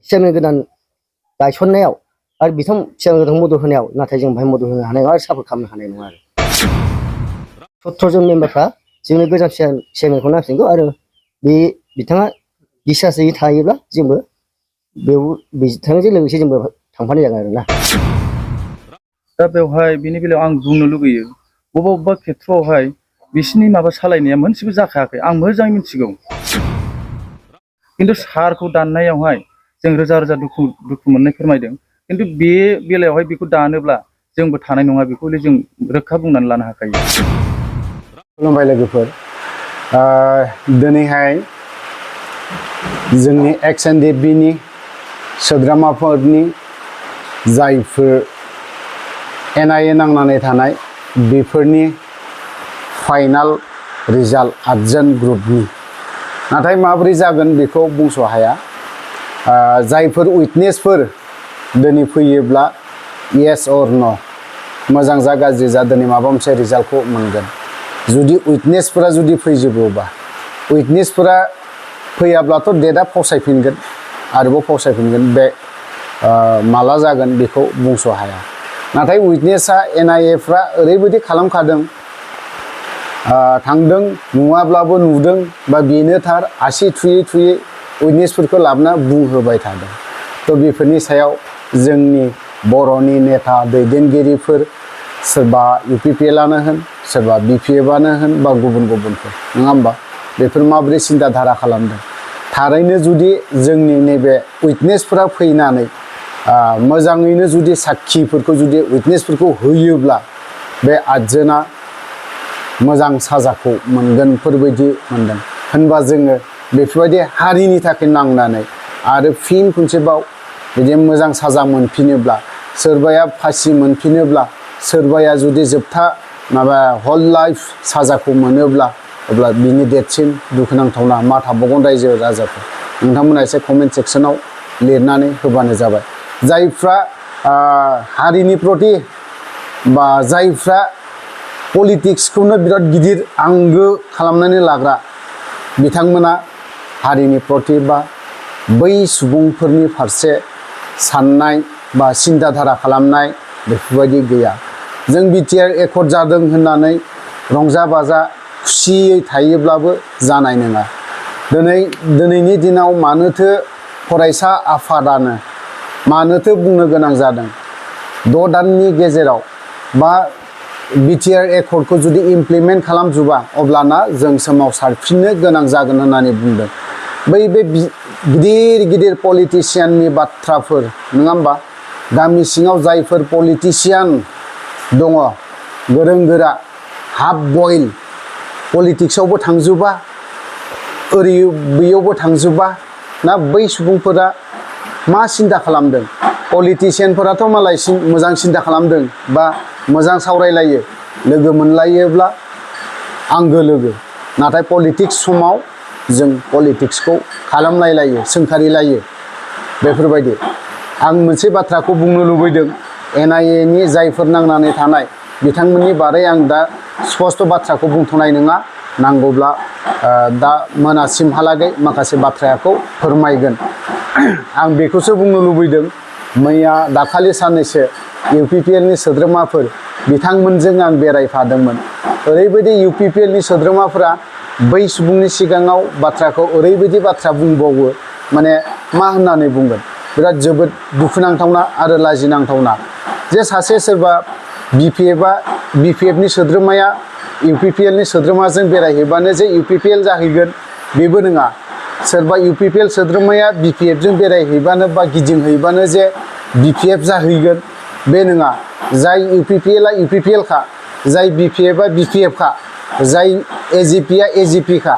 Chairman गोदान गायसननायाव आरो बिथां चेयारमेन गोदान मदद होनायाव नाथाय जों बाहाय मदद होनो हानाय नङा आरो सापर्ट खालामनो हानाय नङा आरो 17 जन मेम्बारफ्रा जोंनो गोजाम चेयारमेनखौ नांफिनगौ आरो बे बिथाङा बिसासै थायोब्ला जोंबो बेयाव बिथांजों लोगोसे जोंबो थांफानाय जागोन आरोना दा बेवहाय बिनि बेलायाव आं बुंनो लुगैयो बबेबा खेथ्रआवहाय बिसिनि माबा सालायनाया मोनसेबो जाखायाखै आं मोजाङै मिथिगौ खिन्थु सारखौ दाननायावहाय जों रोजा रोजा दुखु मोननाय फोरमायदों खिन्थु बे बेलायावहाय बेखौ दानोब्ला जोंबो थानाय नङा बेखौ जों रोखा बुंनानै लानो हाखायो। खुलुमबाय लोगोफोर दिनैहाय जोंनि XNDP-नि सोद्रोमाफोरनि जायफोर NIA नांनानै थानाय बेफोरनि फाइनाल रिजाल्ट 8 जन ग्रुपनि नाथाय माबोरै जागोन बेखौ बुंस' हाया जायफोर उइटनेसफोर दिनै फैयोब्ला येस अर न' मोजां जा गाज्रि जा दिनै माबा मोनसे रिजाल्टखौ मोनगोन जुदि उइटनेसफोरा जुदि फैजोबोबा उइटनेसफोरा फैयाब्लाथ' डेटआ फावसायफिनगोन आरोबाव फावसायफिनगोन बे माला जागोन बेखौ बुंस' हाया नाथाय उइटनेसआ NIA-फ्रा ओरैबायदि खालामखादों थांदों नुवाब्लाबो नुदों बा बेनो थार आसि थुयै थुयै उइटनेसफोरखौ लाबोना बुंहोबाय थादों थ' बेफोरनि सायाव जोंनि बर'नि नेता दैदेनगिरिफोर सोरबा UPPL-आनो होन सोरबा BPF-आनो होन बा गुबुनफोर नङा होमबा बेफोर माबोरै सिन्था धारा खालामदों थारैनो जुदि जोंनि नैबे उइटनेसफोरा फैनानै मोजाङैनो जुदि साखिफोरखौ जुदि उइटनेसफोरखौ होयोब्ला बे 8 जोना मोजां साजाखौ मोनगोनफोरबायदि मोनदों होनबा जोङो बेफोरबायदि हारिनि थाखाय नांनानै आरो फिन खनसेबाव बिदि मोजां साजा मोनफिनोब्ला सोरबाया फासि मोनफिनोब्ला सोरबाया जुदि जोबथा माबा हल लाइफ साजाखौ मोनोब्ला अब्ला बिनि देरसिन दुखुनांथावना मा थाबावगोन रायजो राजाफोर नोंथांमोना एसे कमेन्ट सेक्सनाव लिरनानै होबानो जाबाय जायफ्रा हारिनि प्रति बा जायफ्रा पलिटिक्सखौनो बिराद गिदिर आंगो खालामनानै लाग्रा बिथांमोना हारिनि प्रति बा बै सुबुंफोरनि फारसे साननाय बा सिन्था धारा खालामनाय बेफोरबायदि गैया जों बिटिआर एकर्ड जादों होननानै रंजा बाजा खुसियै थायोब्लाबो जानाय नङा दिनैनि दिनाव मानोथो फरायसा आफादानो मानोथो बुंनो गोनां जादों 6 दाननि गेजेराव बा बिटिआर एकर्डखौ जुदि इमप्लिमेन्ट खालामजोबा अब्लाना जों सोमावसारफिननो गोनां जागोन होननानै बुंदों बे गिदिर पलिटिशियाननि बाथ्राफोर नङा होमबा गामि सिङाव जायफोर पलिटिशियान दङ गोरों गोरा हाफ बयल पलिटिक्सआवबो थांजोबा ओरै बैयावबो थांजोबा ना बै सुबुंफोरा मा सिन्था खालामदों पलिटिशियानफोराथ' मालाय मोजां सिन्था खालामदों बा मोजां सावरायलायो लोगो मोनलायोब्ला आंगो लोगो नाथाय पलिटिक्स समाव जों पलिटिक्सखौ खालामलायलायो सोंखारिलायो बेफोरबायदि आं मोनसे बाथ्राखौ बुंनो लुबैदों NIA-नि जायफोर नांनानै थानाय बिथांमोननि बारै आं दा स्पष्ट बाथ्राखौ बुंथ'नाय नङा नांगौब्ला दा मोनासिमहालागै माखासे बाथ्राखौ फोरमायगोन आं बेखौसो बुंनो लुबैदों मैया दाखालि साननैसो UPPL-नि सोद्रोमाफोर बिथांमोनजों आं बेरायफादोंमोन ओरैबायदि UPPL-नि सोद्रोमाफोरा बै सुबुंनि सिगाङाव बाथ्राखौ ओरैबायदि बाथ्रा बुंबावो माने मा होननानै बुंगोन बिराद जोबोद दुखुनांथावना आरो लाजिनांथावना जे सासे सोरबा BPF-नि सोद्रोमाया UPPL-नि सोद्रोमाजों बेरायहैबानो जे UPPL जाहैगोन बेबो नङा सोरबा UPPL सोद्रोमाया BPF-जों बेरायहैबानो बा गिदिंहैबानो जे BPF जाहैगोन बे नङा जाय UPPL-आ UPPL-खा जाय BPF-आ BPF-खा जाय AGP-आ AGP-खा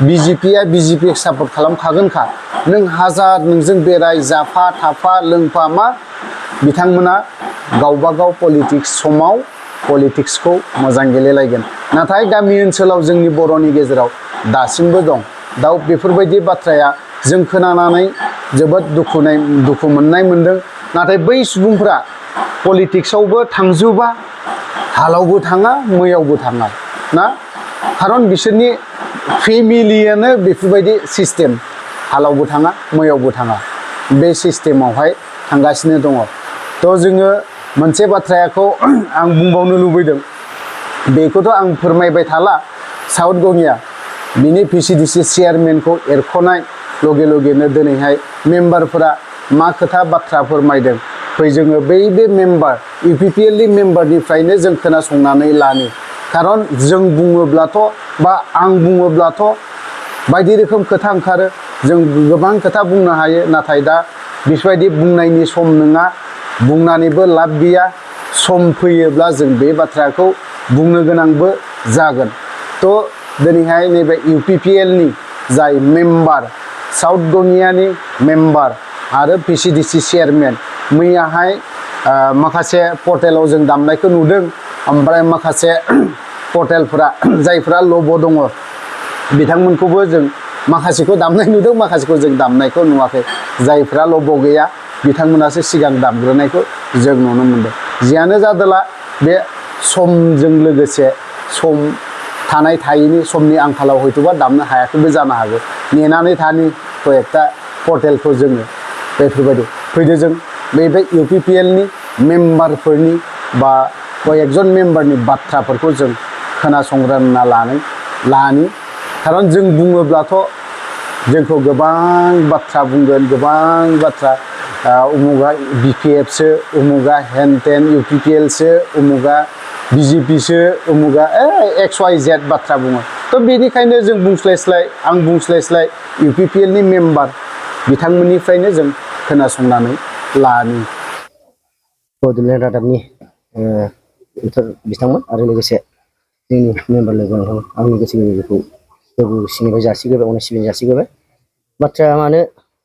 BJP-आ BJP सापर्ट खालामखागोनखा नों हाजार नोंजों बेराय जाफा थाफा लोंफा मा बिथांमोना गावबागाव पलिटिक्स समाव पलिटिक्सखौ मोजां गेलेलायगोन नाथाय गामि ओनसोलाव जोंनि बर'नि गेजेराव दासिमबो दं दा बेफोरबायदि बाथ्राया जों खोनानानै जोबोद दुखु मोननाय मोनदों नाथाय बै सुबुंफोरा पलिटिक्सआवबो थांजोबा हालावबो थाङा मैयावबो थाङा ना खारन बिसोरनि फेमिलियानो बेफोरबायदि सिस्टेम हालावबो थाङा मैयावबो थाङा बे सिस्टेमावहाय थांगासिनो दङ। थ' जोङो मोनसे बाथ्राखौ आं बुंबावनो लुबैदों, बेखौथ' आं फोरमायबाय थाला। साउथ गङिया बिनि VCDC चेयारमेनखौ एरख'नाय लगे लगेनो दिनैहाय मेम्बारफोरा मा खोथा बाथ्रा फोरमायदों, फै जोङो बे मेम्बार UPPL नि मेम्बारनिफ्रायनो जों खोनासंनानै लानो। खारन जों बुङोब्लाथ' बा आं बुङोब्लाथ' बायदि रोखोम खोथा ओंखारो, जों गोबां खोथा बुंनो हायो, नाथाय दा बेफोरबायदि बुंनायनि सम नङा, बुंनानैबो लाब गैया। सम फैयोब्ला जों बे बाथ्राखौ बुंनो गोनांबो जागोन। थ' दिनैहाय नैबे UPPL नि जाय मेम्बार, साउथ गङियानि मेम्बार आरो VCDC चेयारमेन, मैयाहाय माखासे पर्टेलाव जों दामनायखौ नुदों। ओमफ्राय माखासे पर्टेलफोरा जायफोरा लग' दङ बिथांमोनखौबो जों माखासेखौ दामनाय नुदों, माखासेखौ जों दामनायखौ नुवाखै। जायफ्रा लग' गैया बिथांमोनासो सिगां दामग्रोनायखौ जों नुनो मोनदों। जियानो जादोला बे समजों लोगोसे सम थानाय थायैनि समनि आंखालाव हयथ'बा दामनो हायाखैबो जानो हागौ। नेनानै थानि कयेकथा पर्टेलखौ जोङो बेफोरबायदि फैदो जों बे UPPL नि मेम्बारफोरनि बा कयेकजन मेम्बारनि बाथ्राफोरखौ जों खोनासंग्रोना लानि। खारन जों बुङोब्लाथ' जोंखौ गोबां बाथ्रा बुंगोन, गोबां बाथ्रा उमुगा BPF सो, उमुगा हेन टेन UPPL सो, उमुगा BJP सो, उमुगा XYZ बाथ्रा बुङो। थ' बेनिखायनो जों आं बुंस्लायस्लाय UPPL नि मेम्बार बिथांमोननिफ्रायनो जों खोनासंनानै लानि। बड'लेण्ड रादाबनि बिथांमोन आरो लोगोसे जोंनि मेम्बार लोगो नोंथां, आंनि गोसो गोरबोखौ सिबिनाय जासिग्रोबाय, अननाय सिबिनाय जासिग्रोबाय। बाथ्राया मानो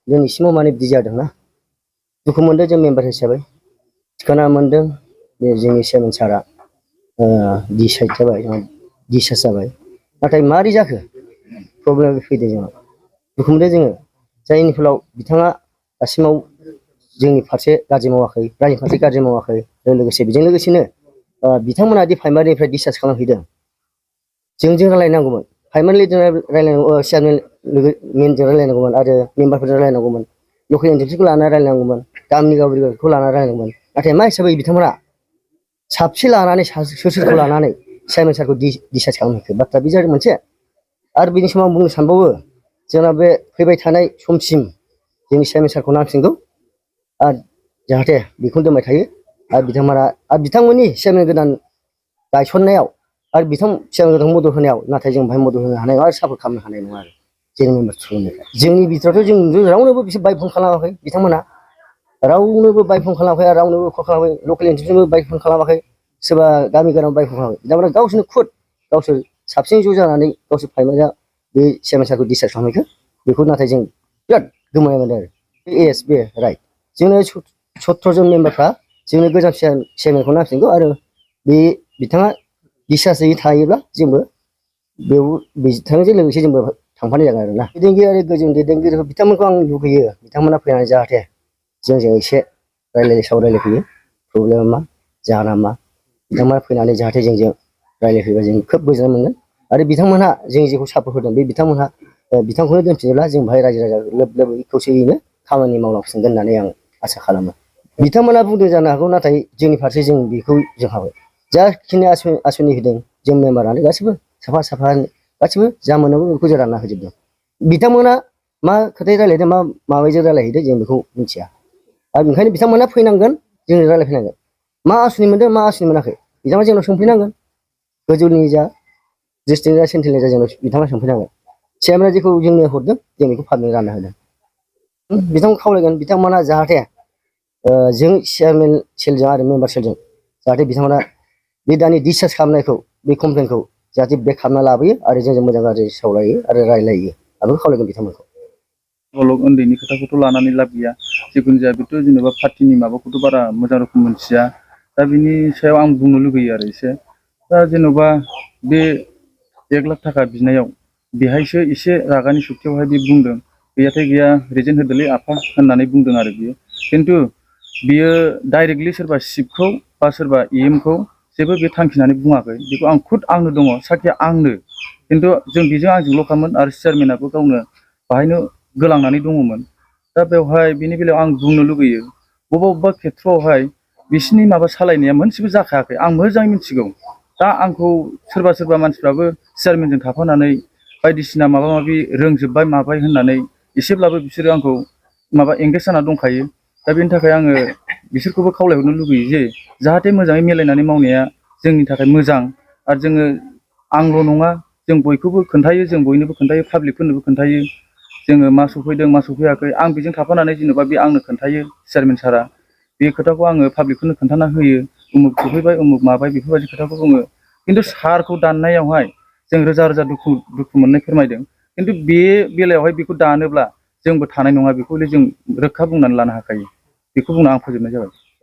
दिनैसिमाव मानो बिदि जादोंना, दुखु मोनदों जों मेम्बार हिसाबै। खोना मोनदों बे जोंनि चेयारमेन सारआ डिसाइड जाबाय, डिसचार्ज जाबाय। नाथाय मारै जाखो प्रब्लेम फैदों जोंनाव। दुखु मोनदों जोङो, जायनि फलाव बिथाङा दासिमाव जोंनि फारसे गाज्रि मावाखै, रायजोनि फारसे गाज्रि मावाखै। लोगोसे बेजों लोगोसेनो बिथांमोना दि प्राइमारिनिफ्राय डिसचार्ज खालामहैदों, जों रायलायनांगौमोन। प्राइमारिजों रायलायनांगौ, चेयारमेन मेनजों रायलायनांगौमोन आरो मेम्बारफोरजों रायलायनांगौमोन। लकेल एनटिटिखौ लानानै रायलायनांगौमोन, गामिनि गावखौ लानानै रायलायनांगौमोन। नाथाय मा हिसाबै बिथांमोना साबसे लानानै सोरखौ लानानै चेयारमेन सारखौ डिसचार्ज खालामहैखो, बाथ्रा बे जादों मोनसे। आरो बिनि समाव आं बुंनो सानबावो, जोंना बे फैबाय थानाय समसिम जोंनि चेयारमेन सारखौ नांसिनगौ आरो जाहाथे बेखौनो दोनबाय थायो। आरो बिथांमोननि चेयारमेन गोदान गायसननायाव आरो चेयारमेन गोदान मदद होनायाव, नाथाय जों बाहाय मदद होनो हानाय नङा आरो सापर्ट खालामनो हानाय नङा आरो जोंनि मेम्बारफोरनिफ्राय। जोंनि बिथोरावथ' जों रावनोबो बिसोर बाय फन खालामाखै, बिथांमोना रावनोबो बाय फन खालामाखै आरो रावनोबो कल खालामाखै। लकेल एनटिटिनोबो बाय फन खालामाखै, सोरबा गामि गोनां बाय फन खालामाखै। बिथांमोना गावसोरनो गावसोर साबसिन ज' जानानै गावसोर प्राइमारिया बे चेयारमेन सारखौ डिसचार्ज खालामहैखो। बेखौ नाथाय जों बिराद गोमोनाय मोनदों आरो बे राइट। जोंनो 17 जन मेम्बारफ्रा जोंनो गोजाम चेयारमेनखौ नांफिनगौ आरो बिथाङा डिसचार्जयै थायोब्ला जोंबो बिथांजों लोगोसे जोंबो थांफानाय जागोन आरोना। दैदेनगिरि आरो गोजौ दैदेनगिरिफोर बिथांमोनखौ आं लुगैयो, बिथांमोना फैनानै जाहाथे जोंजों एसे सावरायलायफैयो, प्रब्लेमा मा, जाहोना मा। बिथांमोना फैनानै जाहाथे जोंजों रायलायफैबा जों खोब गोजोननाय मोनगोन। आरो बिथांमोनहा जों जेखौ सापर्ट होदों बे बिथांखौनो दोनफिनोब्ला जों बाहाय रायजो राजा लोब खौसेयैनो खामानि मावलांफिनगोन होननानै आं आसा खालामो। बिथांमोना बुंदों जानो हागौ, नाथाय जोंनि फारसे जों बेखौ जों हाबाय। जाखिनि आसनि होदों जों मेम्बारानो गासिबो साफा गासिबो जा मोननांगौ बेखौ जों रानना होजोबदों। बिथांमोना मा खोथाय रायलायदों, मा माबाजों रायलायहैदों जों बेखौ मिथिया। आरो ओंखायनो बिथांमोना फैनांगोन, जोंजों रायलायफैनांगोन। मा आसनि मोनदों, मा आसनि मोनाखै, बिथांमोना जोंनाव सोंफैनांगोन। गोजौनि जा डिस्ट्रिक्ट जा सेन्ट्रेलनि जा जोंनाव बिथांमोना सोंफैनांगोन। चेयारमेना जेखौ जोंनो हरदों जों बेखौ फारनै रानना होदों। बिथांखौ खावलायगोन, बिथांमोना जाहाथे जों चेयारमेन सेलजों आरो मेम्बार सेलजों जाहाथे बिथांमोना बे दानि डिसचार्ज खालामनायखौ, बे कमप्लेनखौ जाहाथे बेक खालामना लाबोयो आरो जोंजों मोजां गाज्रि सावरायो आरो रायलायो। आं बेखौ खावलायगोन बिथांमोनखौ। अलग उन्दैनि खोथाखौथ' लानानै लाब गैया। जिखुनु जाया बेथ' जेनेबा पार्टिनि माबाखौथ' बारा मोजां रोखोम मोनथिया। दा बिनि सायाव आं बुंनो लुगैयो आरो एसे। दा जेन'बा बे 1 लाख थाखा बिनायाव बेहायसो एसे रागानि सुख्थियावहाय बे बुंदों, गैयाथाय गैया रिजेन्ट होदोलै आफा होननानै बुंदों आरो बियो। खिन्थु बियो डाइरेक्टलि सोरबा सिफखौ बा सोरबा खौ जेबो बे थांखिनानै बुङाखै। बेखौ आं आंनो दङ, साखिया आंनो। खिन्थु जों बेजों आंजोंल'खामोन आरो चेयारमेनाबो गावनो बाहायनो गोलांनानै दङमोन। दा बेवहाय बिनि बेलायाव आं बुंनो लुगैयो बबेबा खेथ्रआवहाय बिसिनि माबा सालायनाया मोनसेबो जाखायाखै आं मोजाङै मिथिगौ। दा आंखौ सोरबा मानसिफ्राबो चेयारमेनजों थाफानानै बायदिसिना माबा माबि रोंजोबबाय माबाय होननानै एसेब्लाबो बिसोरो आंखौ माबा एंगेज जाना दंखायो। दा बेनि थाखाय आङो बिसोरखौबो खावलायहरनो लुगैयो जे जाहाथे मोजाङै मिलायनानै मावनाया जोंनि थाखाय मोजां। आरो जोङो आंल' नङा जों बयखौबो खोन्थायो, जों बयनोबो खोन्थायो, पाब्लिकफोरनोबो खोन्थायो जोङो मा सफैदों मा सफैयाखै। आं बेजों थाफानानै जेनेबा बे आंनो खोन्थायो चेयारमेन सारा, बे खोथाखौ आङो पाब्लिकफोरनो खोन्थाना होयो, उमुक सफैबाय उमुक माबाय बेफोरबायदि खोथाखौ बुङो। खिन्थु सारखौ दाननायावहाय जों रोजा रोजा दुखु मोननाय फोरमायदों। खिन्थु बे बेलायावहाय बेखौ दानोब्ला जोंबो थानाय नङा बेखौ जों रोखा बुंनानै लानो हाखायो। बेखौ बुंना आं फोजोबनाय जाबाय।